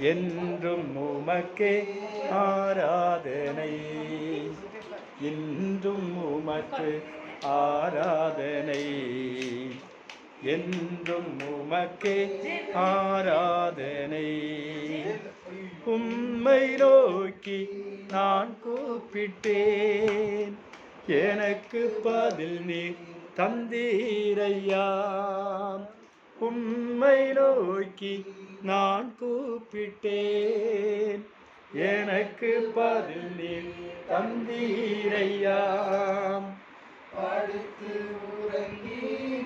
என்றும் உமக்கே ஆராதனை. இன்றும் உமக்கு ஆராதனை. என்றும் உமக்கே ஆராதனை. உம்மை நோக்கி நான் கூப்பிட்டேன், எனக்கு பதில் நீர் தந்தீரையா. உம்மை நோக்கி நான் கூப்பிட்டேன், எனக்கு பதில் நீர் தந்தீரையா.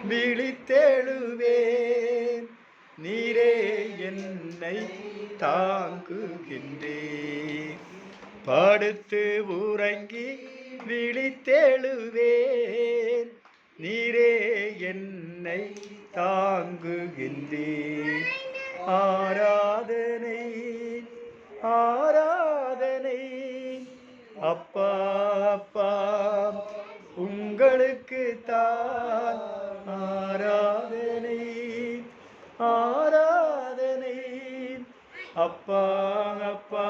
விழித்தெழுவேன், நீரே என்னை தாங்குகின்றேன். படுத்து உறங்கி விழித்தெழுவேன், நீரே என்னை தாங்குகின்றேன். ஆராதனை ஆராதனை அப்பா அப்பா உங்களுக்கு தான் ஆராதனை. ஆராதனை அப்பா அப்பா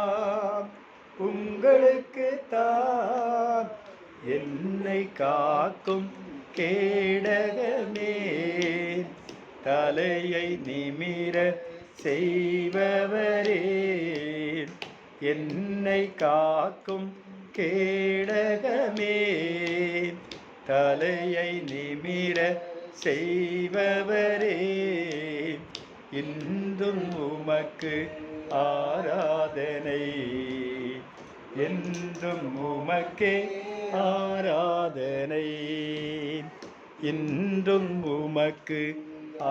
உங்களுக்கு தான். என்னை காக்கும் கேடகமே, தலையை நிமிர செய்பவரே. என்னை காக்கும் கேடகமே, தலையை நிமிர செய்பவரே. இன்றும் உமக்கு ஆராதனை. என்றும் உமக்கே ஆராதனை. இன்றும் உமக்கு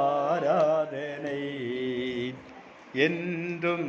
ஆராதனை. என்றும்